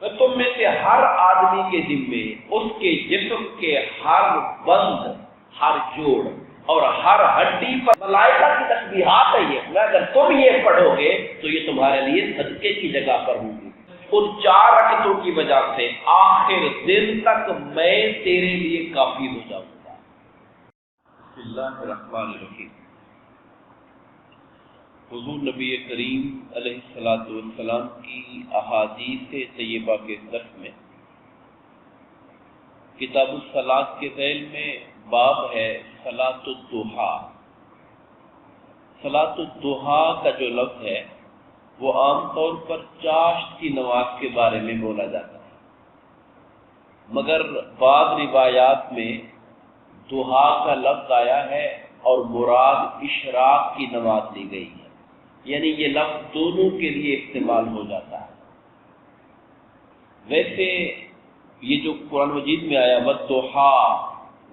تم میں سے ہر آدمی کے ذمے اس کے جسم کے ہر بند، ہر جوڑ اور ہر ہڈی پر ملائکہ کی تسبیحات ہے یہ، اگر تم یہ پڑھو گے تو یہ تمہارے لیے صدقے کی جگہ پر ہوں گی۔ ان 4 رکعتوں کی وجہ سے آخر دن تک میں تیرے لیے کافی ہو جاؤں گا۔ بسم اللہ الرحمن الرحیم۔ حضور نبی کریم علیہ الصلوۃ والسلام کی احادیث طیبہ کے درس میں کتاب الصلاۃ کے ذیل میں باب ہے صلاۃ الضحیٰ۔ صلاۃ الضحیٰ کا جو لفظ ہے وہ عام طور پر چاشت کی نماز کے بارے میں بولا جاتا ہے، مگر بعض روایات میں ضحیٰ کا لفظ آیا ہے اور مراد اشراق کی نماز لی گئی ہے، یعنی یہ لفظ دونوں کے لیے استعمال ہو جاتا ہے۔ ویسے یہ جو قرآن مجید میں آیا والضحیٰ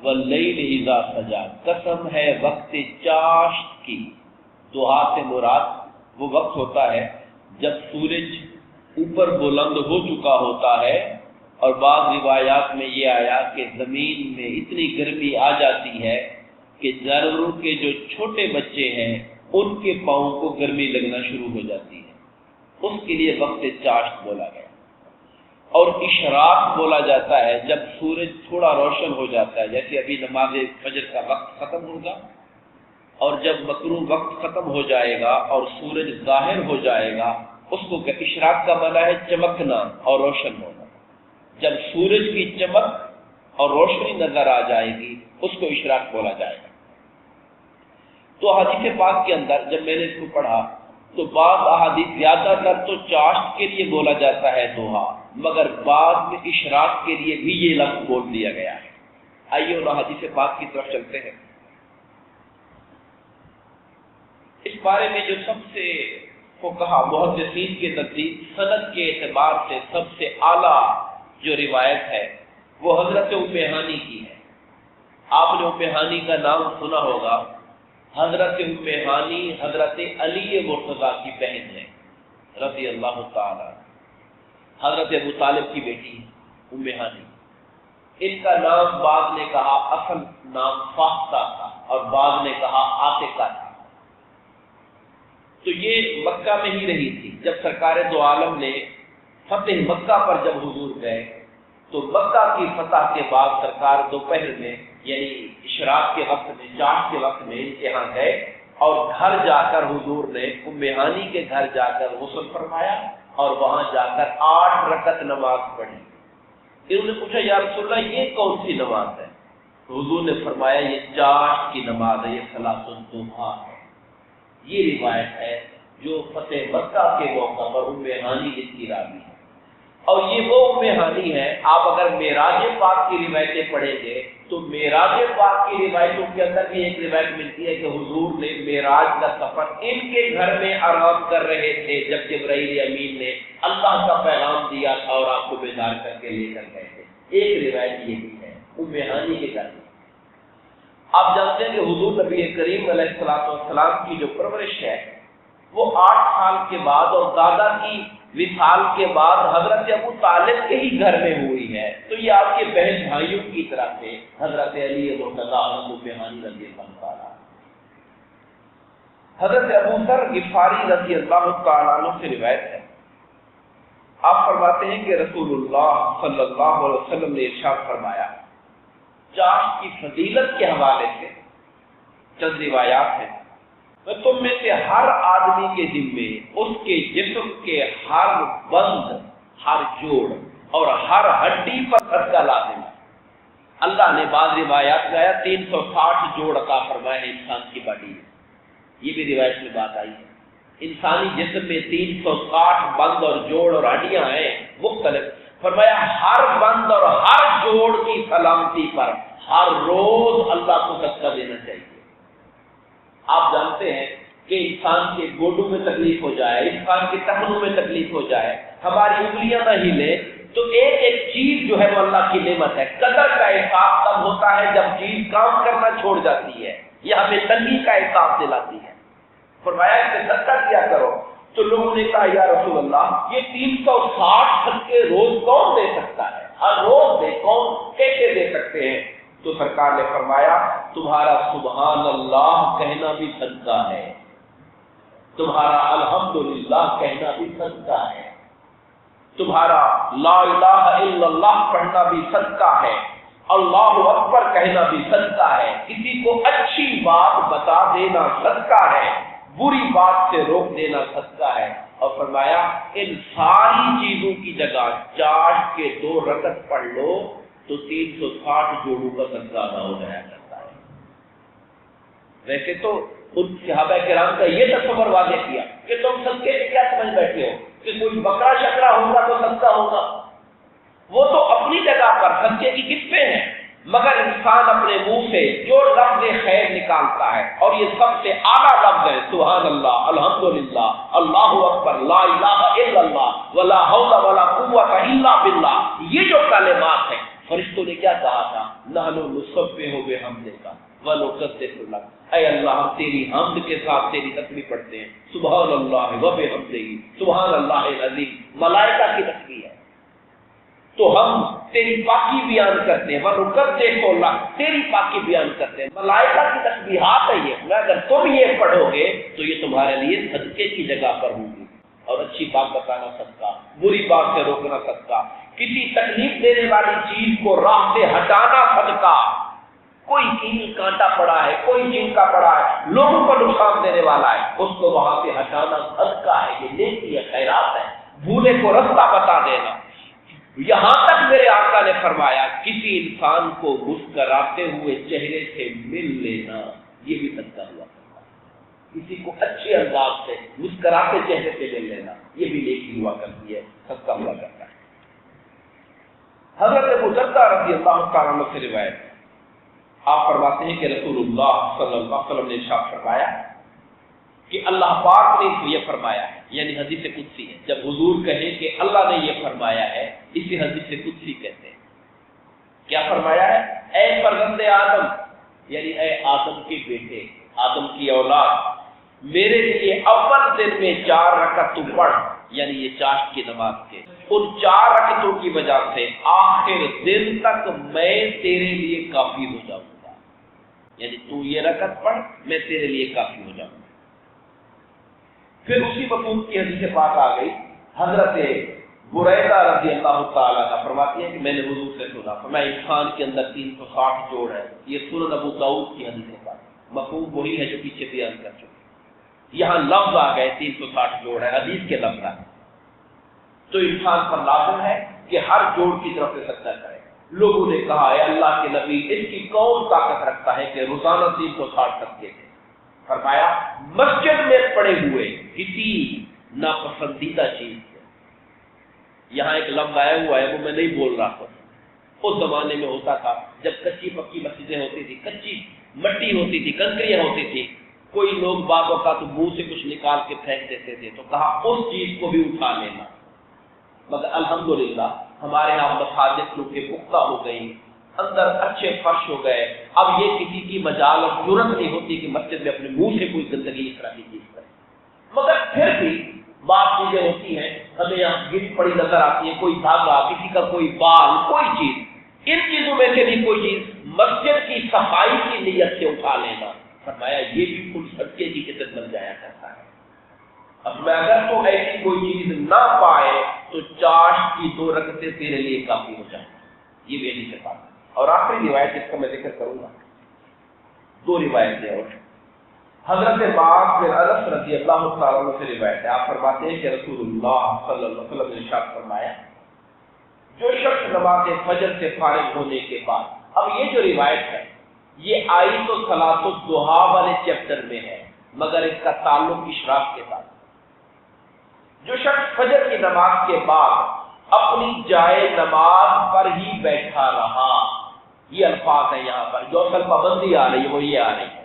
واللیل اذا سجی، قسم ہے وقت چاشت کی۔ ضحیٰ سے مراد وہ وقت ہوتا ہے جب سورج اوپر بلند ہو چکا ہوتا ہے، اور بعض روایات میں یہ آیا کہ زمین میں اتنی گرمی آ جاتی ہے کہ جانوروں کے جو چھوٹے بچے ہیں ان کے پاؤں کو گرمی لگنا شروع ہو جاتی ہے، اس کے لیے وقت چاشت بولا گیا۔ اور اشراق بولا جاتا ہے جب سورج تھوڑا روشن ہو جاتا ہے، جیسے ابھی نماز فجر کا وقت ختم ہوگا اور جب مکروہ وقت ختم ہو جائے گا اور سورج ظاہر ہو جائے گا، اس کو اشراق کا معنی ہے چمکنا اور روشن ہونا۔ جب سورج کی چمک اور روشنی نظر آ جائے گی اس کو اشراق بولا جائے گا۔ تو حدیث پاک کے اندر جب میں نے اس کو پڑھا تو بعض احادیث زیادہ تر تو چاشت کے لیے بولا جاتا ہے ضحیٰ، مگر بعض میں اشراق کے لیے بھی یہ لفظ بول دیا گیا ہے۔ آئیے ان حدیث پاک کی طرف چلتے ہیں۔ اس بارے میں جو سب سے فقہا محدثین کے نزدیک سند کے اعتبار سے سب سے اعلیٰ جو روایت ہے وہ حضرت ام ہانی کی ہے۔ آپ نے ام ہانی کا نام سنا ہوگا۔ حضرت ام ہانی حضرت علی مرتضیٰ کی بہن ہے رضی اللہ تعالی، حضرت ابو طالب کی بیٹی ہے ام ہانی۔ ان کا نام بعض نے کہا اصل نام فاختہ تھا اور بعض نے کہا عاتقہ تھا۔ تو یہ مکہ میں ہی رہی تھی۔ جب سرکار دو عالم نے فتح مکہ پر جب حضور گئے تو مکہ کی فتح کے بعد سرکار دوپہر میں یعنی اشراق کے وقت میں، چاشت کے وقت میں ان کے ہاں گئے اور گھر جا کر حضور نے ام ہانی کے گھر جا کر غسل فرمایا اور وہاں جا کر 8 رکعت نماز پڑھی۔ انہوں نے پوچھا یا رسول اللہ یہ کون سی نماز ہے؟ تو حضور نے فرمایا یہ چاشت کی نماز ہے، یہ صلاۃ الضحیٰ ہے۔ یہ روایت ہے جو فتح مکہ کے موقع پر ام ہانی جس کی راوی ہے، اور یہ وہ ام ہانی ہے۔ آپ اگر معراج پاک کی روایتیں پڑھیں گے تو معراج پاک کی روایتوں کے اندر بھی ایک روایت ملتی ہے کہ حضور نے معراج کا سفر ان کے گھر میں آرام کر رہے تھے جب جبرائیل امین نے اللہ کا پیغام دیا تھا اور آپ کو بیدار کر کے لے کر گئے تھے۔ ایک روایت یہ بھی ہے ام ہانی کے گھر میں۔ آپ جانتے ہیں کہ حضور نبی کریم علیہ الصلوۃ والسلام کی جو پرورش ہے وہ 8 سال کے بعد اور دادا کی وصال کے بعد حضرت ابو طالب کے ہی گھر میں ہوئی ہے۔ تو یہ آپ کے بہن بھائیوں کی طرف سے حضرت علی مرتضیٰ ام ہانی رضی اللہ عنہ۔ حضرت ابو ذر غفاری رضی اللہ تعالیٰ عنہ سے روایت ہے، آپ فرماتے ہیں کہ رسول اللہ صلی اللہ علیہ وسلم نے ارشاد فرمایا، چاشت کی فضیلت کے حوالے سے چند روایات ہیں، تم میں سے ہر آدمی کے ذمے اس کے جسم کے ہر بند، ہر جوڑ اور ہر ہڈی پر صدقہ لازم ہے۔ اللہ نے بعض روایات میں آیا 360 جوڑ عطا فرمائے ہیں انسان کی باڈی میں، یہ بھی روایت میں بات آئی ہے۔ انسانی جسم میں 360 بند اور جوڑ اور ہڈیاں ہیں مختلف۔ فرمایا ہر بند اور ہر جوڑ کی سلامتی پر ہر روز اللہ کو صدقہ دینا چاہیے۔ آپ جانتے ہیں کہ انسان کے گوڈوں میں تکلیف ہو جائے، انسان کے ٹخنوں میں تکلیف ہو جائے، ہماری انگلیاں نہ ہلے تو ایک ایک چیز جو ہے وہ اللہ کی نعمت ہے۔ قدر کا احساس تب ہوتا ہے جب چیز کام کرنا چھوڑ جاتی ہے یا ہمیں تنگی کا احساس دلاتی ہے۔ فرمایا کہ صدقہ کیا کرو، تو لوگوں نے کہا یا رسول اللہ یہ 360 صدقے روز ہے، ہر روز دے، کون کیسے دے سکتے ہیں؟ تو سرکار نے فرمایا تمہارا سبحان اللہ کہنا بھی صدقہ ہے، تمہارا الحمدللہ کہنا بھی صدقہ ہے، تمہارا لا الہ الا اللہ پڑھنا بھی صدقہ ہے، اللہ اکبر کہنا بھی صدقہ ہے، کسی کو اچھی بات بتا دینا صدقہ ہے، بری بات سے روک دینا صدقہ ہے۔ اور فرمایا ان ساری چیزوں کی جگہ چاشت کے 2 رکعت پڑھ لو تو 360 جوڑوں کا صدقہ ادا ہو جایا کرتا ہے۔ ویسے تو ان صحابہ کرام کا یہ تصور واضح کیا کہ تم صدقے سے کیا سمجھ بیٹھے ہو کہ کوئی بکرا شکرا ہوگا تو صدقہ ہوگا، وہ تو اپنی جگہ پر صدقے کی قسمیں ہیں، مگر انسان اپنے منہ سے جو لفظ خیر نکالتا ہے، اور یہ سب سے اعلیٰ لفظ ہے سبحان اللہ، الحمدللہ، اللہ اکبر، لا الہ الا اللہ، ولا حول ولا قوت الا باللہ، یہ جو کلمات ہیں، فرشتوں نے کیا کہا تھا؟ نحن نسبح بحمدک ونقدس لک، اے اللہ ہم تیری حمد کے ساتھ تیری تسبیح پڑھتے ہیں، سبحان اللہ وبحمدہ، سبحان اللہ العظیم، ملائکہ کی تسبیح ہے، تو ہم تیری پاکی بیان کرتے ہیں، وَنُقَدِّسُ لَكَ، تیری پاکی بیان کرتے ہیں، ملائکہ کی تسبیحات ہے یہ، اگر تم یہ پڑھو گے تو یہ تمہارے لیے صدقے کی جگہ پر ہوگی، اور اچھی بات بتانا صدقہ، بری بات سے روکنا صدقہ، کسی تکلیف دینے والی چیز کو راہ سے ہٹانا صدقہ، کوئی کیل کانٹا پڑا ہے، کوئی جنکا پڑا ہے، لوگوں کو نقصان دینے والا ہے، اس کو وہاں سے ہٹانا صدقہ ہے، یہ نیکی ہے، خیرات ہے، بھولے کو رستہ بتا دینا۔ یہاں تک میرے آقا نے فرمایا کسی انسان کو مسکراتے ہوئے چہرے سے مل لینا یہ بھی صدقہ ہوا کرتا ہے، کسی کو اچھے انداز سے مسکراتے چہرے سے مل لینا یہ بھی نیکی ہوا کرتی ہے، صدقہ ہوا کرتا ہے۔ حضرت ابو درداء رضی اللہ تعالیٰ عنہ سے روایت ہے، آپ فرماتے ہیں کہ رسول اللہ صلی اللہ علیہ وسلم نے ارشاد فرمایا کہ اللہ پاک نے یہ فرمایا ہے، یعنی حدیث قدسی ہے، جب حضور کہیں کہ اللہ نے یہ فرمایا ہے اسی حدیث قدسی کہتے ہیں۔ کیا فرمایا ہے؟ اے فرزند آدم، یعنی اے آدم کے بیٹے، آدم کی اولاد، میرے لیے اول دن میں 4 رکعت تو پڑھ، یعنی یہ چاشت کی نماز کے، ان 4 رکعتوں کی وجہ سے آخر دن تک میں تیرے لیے کافی ہو جاؤں گا، یعنی تو یہ رکعت پڑھ میں تیرے لیے کافی ہو جاؤں گا۔ پھر اسی مفہوم کی حدیث پاک آ گئی، حضرت بریدہ رضی اللہ تعالیٰ عنہ فرماتی ہے کہ میں نے حضور سے سنا، فرمایا انسان کے اندر 360 جوڑ ہے، یہ سنن ابو داؤد کی حدیث پاک، مفہوم وہی ہے جو پیچھے بیان کر چکے، یہاں لفظ آ گئے 360 جوڑ ہے، حدیث کے لفظ آئے، تو انسان پر لازم ہے کہ ہر جوڑ کی طرف سے سجدہ کرے۔ لوگوں نے کہا اے اللہ کے نبی اس کی کون طاقت رکھتا ہے کہ روزانہ 360 سجدے تھے؟ فرمایا مسجد میں پڑے ہوئے کسی ناپسندیدہ چیز سے، یہاں ایک لفظ آیا ہوا ہے وہ میں نہیں بول رہا تھا، اس زمانے میں ہوتا تھا جب کچی پکی مسجدیں ہوتی تھی، کچی مٹی ہوتی تھی، کنکریاں ہوتی تھی، کوئی لوگ بعض اوقات منہ سے کچھ نکال کے پھینک دیتے تھے، تو کہا اس چیز کو بھی اٹھا لینا، مگر الحمدللہ ہمارے یہاں مساجد کیونکہ پختہ ہو گئی، اندر اچھے فرش ہو گئے، اب یہ کسی کی مجال اور ضرورت نہیں ہوتی کہ مسجد میں اپنے منہ سے کوئی گندگی اس طرح کی چیز کرے، مگر پھر بھی بعض چیزیں ہوتی ہیں ہمیں یہاں گر پڑی نظر آتی ہے، کوئی دھاگا، کسی کا کوئی بال، کوئی چیز، ان چیزوں میں سے بھی کوئی چیز مسجد کی صفائی کی نیت سے اٹھا لینا، فرمایا یہ بھی کل صدقے کی قسط بن جایا کرتا ہے۔ اب میں اگر تو ایسی کوئی چیز نہ پائے تو چاشت کی 2 رکعتیں تیرے لیے کافی ہو جائیں، یہ بھی حدیث پاک ہے۔ اور آخری روایت جس کا میں ذکر کروں گا، 2 روایتیں اور حضرت معاذ بن انس رضی اللہ تعالیٰ عنہ سے روایت ہے، آپ فرماتے ہیں کہ رسول اللہ صلی اللہ علیہ وسلم نے ارشاد فرمایا جو شخص نماز فجر سے فارغ ہونے کے بعد، اب یہ جو روایت ہے یہ آئی تو صلاۃ الضحیٰ والے چیپٹر میں ہے، مگر اس کا تعلق اشراق کے ساتھ، جو شخص فجر کی نماز کے بعد اپنی جائے نماز پر ہی بیٹھا رہا، یہ الفاظ ہیں یہاں پر، جو اصل پابندی آ رہی ہے وہ یہ آ رہی ہے،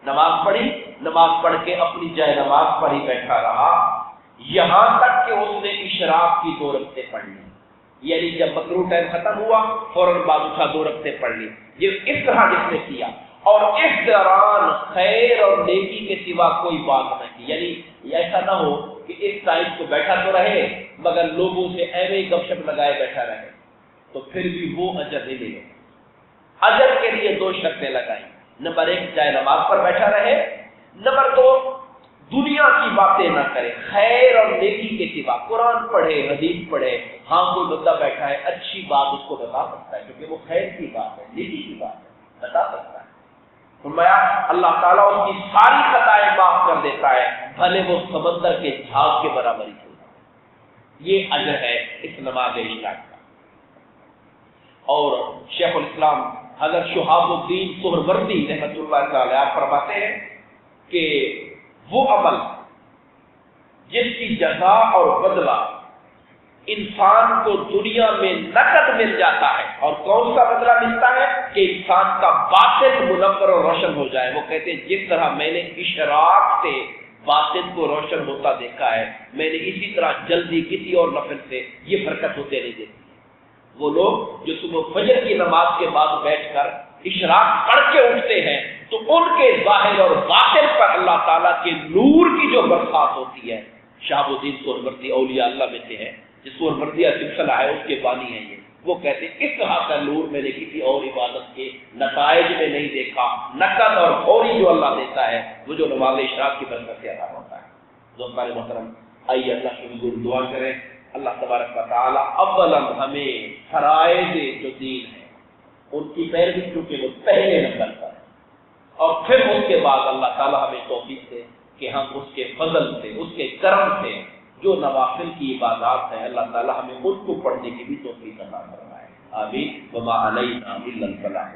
نماز پڑھی، نماز پڑھ کے اپنی جائے نماز پر ہی بیٹھا رہا یہاں تک کہ اس نے اشراق کی 2 رکعتیں پڑھ لی، یعنی جب مکروہ ٹائم ختم ہوا فوراً بعد اٹھا 2 رکعتیں پڑھ لی، یہ اس طرح جس نے کیا، اور اس دوران خیر اور نیکی کے سوا کوئی بات نہ کی، یعنی ایسا نہ ہو کہ اس ٹائم کو بیٹھا تو رہے مگر لوگوں سے ایویں گپ شپ لگائے بیٹھا رہے، تو پھر بھی وہ اجر نہیں لے گا۔ اجر کے لیے 2 شرطیں لگائیں، نمبر 1 جائے نماز پر بیٹھا رہے، نمبر 2 دنیا کی باتیں نہ کرے، خیر اور نیکی کے سوا قرآن پڑھے، حدیث پڑھے۔ ہاں کوئی بندہ بیٹھا ہے اچھی بات اس کو بتا سکتا ہے کیونکہ وہ خیر کی بات ہے، نیکی کی بات ہے، بتا سکتا ہے۔ فرمایا اللہ تعالیٰ اس کی ساری خطائیں معاف کر دیتا ہے، بھلے وہ سمندر کے جھاگ کے برابر ہی ہو۔ یہ اجر ہے اس نماز اشراق کا۔ اور شیخ الاسلام حضرت شہاب الدین سہروردی رحمۃ اللہ تعالیٰ فرماتے ہیں کہ وہ عمل جس کی جزا اور بدلہ انسان کو دنیا میں نقد مل جاتا ہے، اور کون سا بدلہ ملتا ہے کہ انسان کا باطن منور اور روشن ہو جائے۔ وہ کہتے ہیں جس طرح میں نے اشراق سے باطن کو روشن ہوتا دیکھا ہے، میں نے اسی طرح جلدی کسی اور نفل سے یہ برکت ہوتے نہیں دیکھی۔ وہ لوگ جو صبح فجر کی نماز کے بعد بیٹھ کر اشراق پڑھ کے اٹھتے ہیں تو ان کے ظاہر اور باطن پر اللہ تعالیٰ کے نور کی جو برسات ہوتی ہے، شہاب الدین سہروردی اولیاء اللہ میں سے ہے، جس سہروردیہ سلسلہ ہے اس کے بانی ہیں یہ، وہ کہتے ہیں اس طرح کا نور میں نے کسی اور عبادت کے نتائج میں نہیں دیکھا۔ نقد اور فوری جو اللہ دیتا ہے وہ جو نماز اشراق کی برکت سے عطا ہوتا ہے۔ دوستان محترم، آئیے اللہ کے حضور دعا کریں، اللہ تبارک و تعالیٰ اولا ہمیں فرائض جو دین ہے ان کی پیروی کیونکہ وہ پہلے نمبر پر ہے، اور پھر اس کے بعد اللہ تعالیٰ ہمیں توفیق دے کہ ہم اس کے فضل سے، اس کے کرم سے جو نوافل کی عبادات ہیں اللہ تعالیٰ ہمیں ان کو پڑھنے کی بھی توفیق عطا فرمائے۔ آمین۔ وما علینا الا البلاغ۔